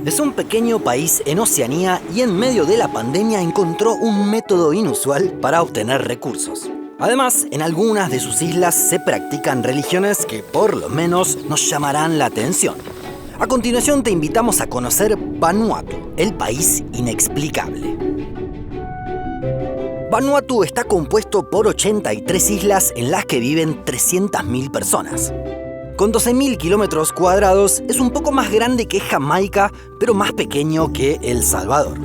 Es un pequeño país en Oceanía y en medio de la pandemia encontró un método inusual para obtener recursos. Además, en algunas de sus islas se practican religiones que por lo menos nos llamarán la atención. A continuación te invitamos a conocer Vanuatu, el país inexplicable. Vanuatu está compuesto por 83 islas en las que viven 300.000 personas. Con 12.000 kilómetros cuadrados, es un poco más grande que Jamaica, pero más pequeño que El Salvador.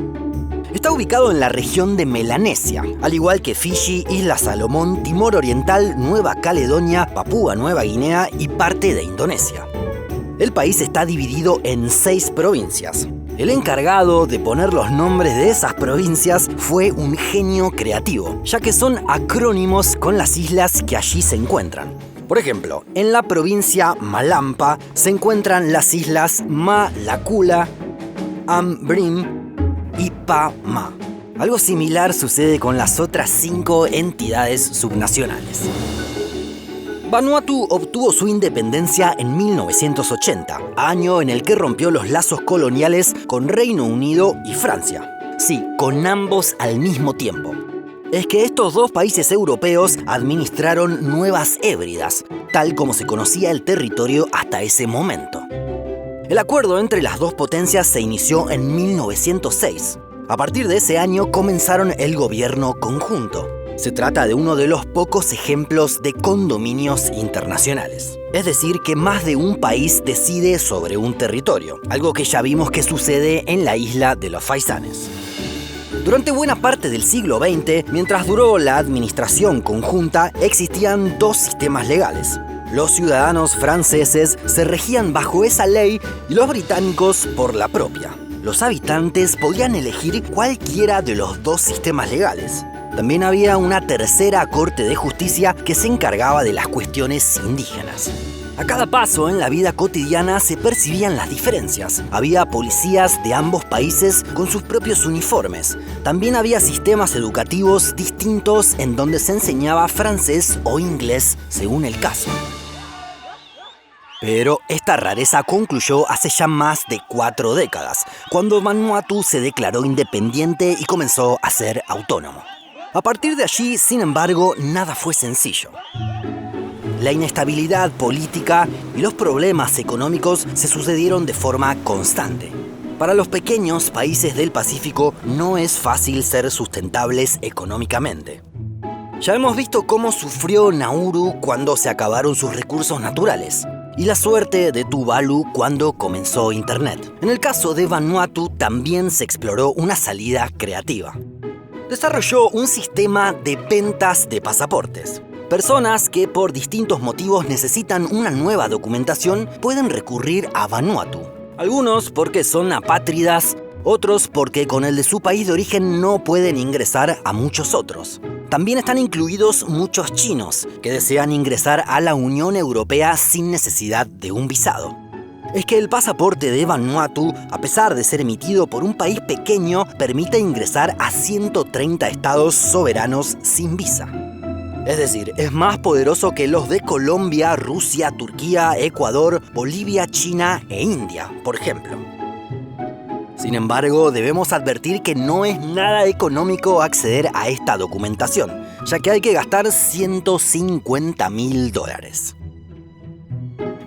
Está ubicado en la región de Melanesia, al igual que Fiji, Islas Salomón, Timor Oriental, Nueva Caledonia, Papúa Nueva Guinea y parte de Indonesia. El país está dividido en 6 provincias. El encargado de poner los nombres de esas provincias fue un genio creativo, ya que son acrónimos con las islas que allí se encuentran. Por ejemplo, en la provincia Malampa se encuentran las islas Malakula, Ambrim y Pa-Ma. Algo similar sucede con las otras 5 entidades subnacionales. Vanuatu obtuvo su independencia en 1980, año en el que rompió los lazos coloniales con Reino Unido y Francia. Sí, con ambos al mismo tiempo. Es que estos dos países europeos administraron Nuevas Hébridas, tal como se conocía el territorio hasta ese momento. El acuerdo entre las dos potencias se inició en 1906. A partir de ese año comenzaron el gobierno conjunto. Se trata de uno de los pocos ejemplos de condominios internacionales. Es decir, que más de un país decide sobre un territorio, algo que ya vimos que sucede en la isla de los Faisanes. Durante buena parte del siglo XX, mientras duró la administración conjunta, existían 2 sistemas legales. Los ciudadanos franceses se regían bajo esa ley y los británicos por la propia. Los habitantes podían elegir cualquiera de los 2 sistemas legales. También había una tercera corte de justicia que se encargaba de las cuestiones indígenas. A cada paso en la vida cotidiana se percibían las diferencias. Había policías de ambos países con sus propios uniformes. También había sistemas educativos distintos en donde se enseñaba francés o inglés según el caso. Pero esta rareza concluyó hace ya más de 4 décadas, cuando Vanuatu se declaró independiente y comenzó a ser autónomo. A partir de allí, sin embargo, nada fue sencillo. La inestabilidad política y los problemas económicos se sucedieron de forma constante. Para los pequeños países del Pacífico no es fácil ser sustentables económicamente. Ya hemos visto cómo sufrió Nauru cuando se acabaron sus recursos naturales y la suerte de Tuvalu cuando comenzó Internet. En el caso de Vanuatu también se exploró una salida creativa. Desarrolló un sistema de ventas de pasaportes. Personas que por distintos motivos necesitan una nueva documentación pueden recurrir a Vanuatu. Algunos porque son apátridas, otros porque con el de su país de origen no pueden ingresar a muchos otros. También están incluidos muchos chinos que desean ingresar a la Unión Europea sin necesidad de un visado. Es que el pasaporte de Vanuatu, a pesar de ser emitido por un país pequeño, permite ingresar a 130 estados soberanos sin visa. Es decir, es más poderoso que los de Colombia, Rusia, Turquía, Ecuador, Bolivia, China e India, por ejemplo. Sin embargo, debemos advertir que no es nada económico acceder a esta documentación, ya que hay que gastar $150.000.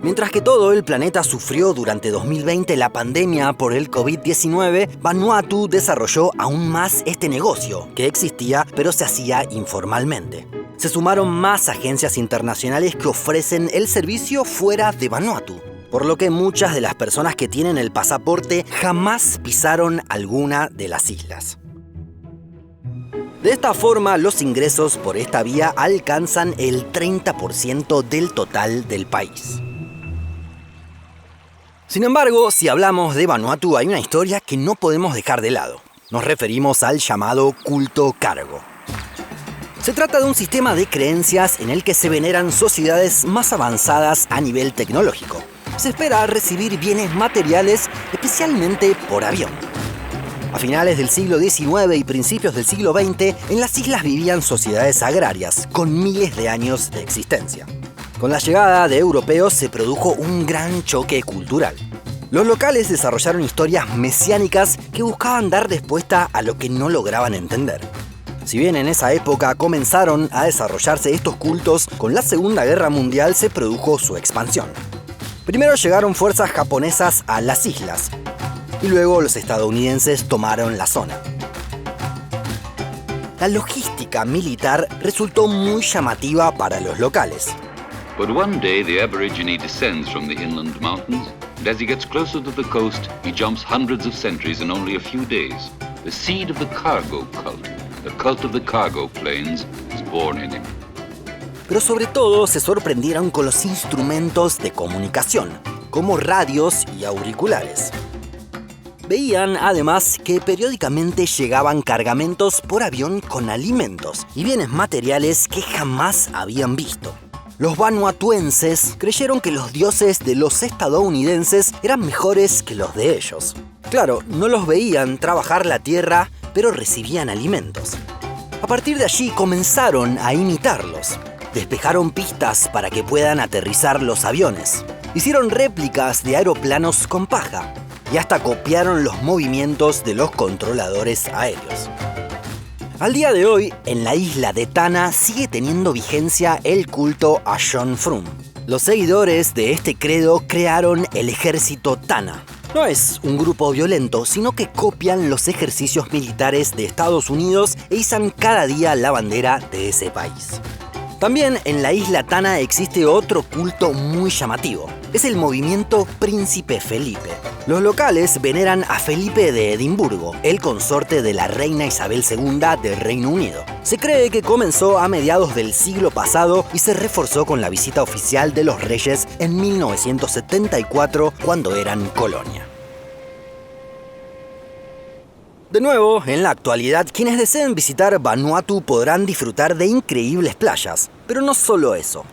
Mientras que todo el planeta sufrió durante 2020 la pandemia por el COVID-19, Vanuatu desarrolló aún más este negocio, que existía pero se hacía informalmente. Se sumaron más agencias internacionales que ofrecen el servicio fuera de Vanuatu, por lo que muchas de las personas que tienen el pasaporte jamás pisaron alguna de las islas. De esta forma, los ingresos por esta vía alcanzan el 30% del total del país. Sin embargo, si hablamos de Vanuatu, hay una historia que no podemos dejar de lado. Nos referimos al llamado culto cargo. Se trata de un sistema de creencias en el que se veneran sociedades más avanzadas a nivel tecnológico. Se espera recibir bienes materiales, especialmente por avión. A finales del siglo XIX y principios del siglo XX, en las islas vivían sociedades agrarias, con miles de años de existencia. Con la llegada de europeos se produjo un gran choque cultural. Los locales desarrollaron historias mesiánicas que buscaban dar respuesta a lo que no lograban entender. Si bien en esa época comenzaron a desarrollarse estos cultos, con la Segunda Guerra Mundial se produjo su expansión. Primero llegaron fuerzas japonesas a las islas, y luego los estadounidenses tomaron la zona. La logística militar resultó muy llamativa para los locales. But one day the Aborigine descends from the inland mountains, and as he gets closer to the coast, he jumps hundreds of centuries in only a few days. The seed of the cargo cult, the cult of the cargo planes, is born in him. Pero sobre todo se sorprendieron con los instrumentos de comunicación, como radios y auriculares. Veían además que periódicamente llegaban cargamentos por avión con alimentos y bienes materiales que jamás habían visto. Los vanuatuenses creyeron que los dioses de los estadounidenses eran mejores que los de ellos. Claro, no los veían trabajar la tierra, pero recibían alimentos. A partir de allí comenzaron a imitarlos. Despejaron pistas para que puedan aterrizar los aviones. Hicieron réplicas de aeroplanos con paja y hasta copiaron los movimientos de los controladores aéreos. Al día de hoy, en la isla de Tanna sigue teniendo vigencia el culto a John Frum. Los seguidores de este credo crearon el ejército Tanna. No es un grupo violento, sino que copian los ejercicios militares de Estados Unidos e izan cada día la bandera de ese país. También en la isla Tanna existe otro culto muy llamativo. Es el movimiento Príncipe Felipe. Los locales veneran a Felipe de Edimburgo, el consorte de la reina Isabel II del Reino Unido. Se cree que comenzó a mediados del siglo pasado y se reforzó con la visita oficial de los reyes en 1974, cuando eran colonia. De nuevo, en la actualidad, quienes deseen visitar Vanuatu podrán disfrutar de increíbles playas, pero no solo eso.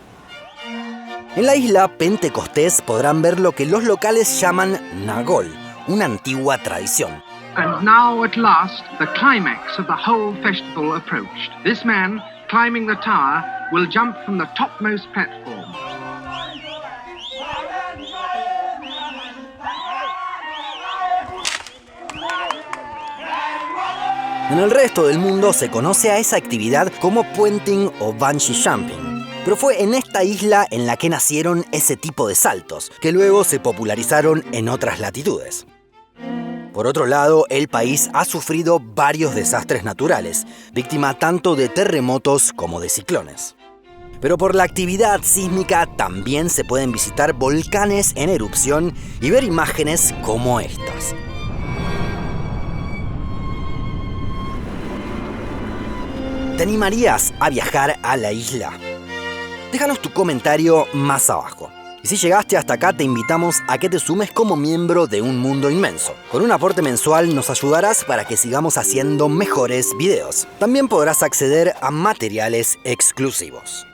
En la isla Pentecostés podrán ver lo que los locales llaman Nagol, una antigua tradición. And now at last the climax of the whole festival approached. This man, climbing the tower, will jump from the topmost platform. En el resto del mundo se conoce a esa actividad como puenting o bungee jumping. Pero fue en esta isla en la que nacieron ese tipo de saltos, que luego se popularizaron en otras latitudes. Por otro lado, el país ha sufrido varios desastres naturales, víctima tanto de terremotos como de ciclones. Pero por la actividad sísmica también se pueden visitar volcanes en erupción y ver imágenes como estas. ¿Te animarías a viajar a la isla? Déjanos tu comentario más abajo. Y si llegaste hasta acá, te invitamos a que te sumes como miembro de Un Mundo Inmenso. Con un aporte mensual nos ayudarás para que sigamos haciendo mejores videos. También podrás acceder a materiales exclusivos.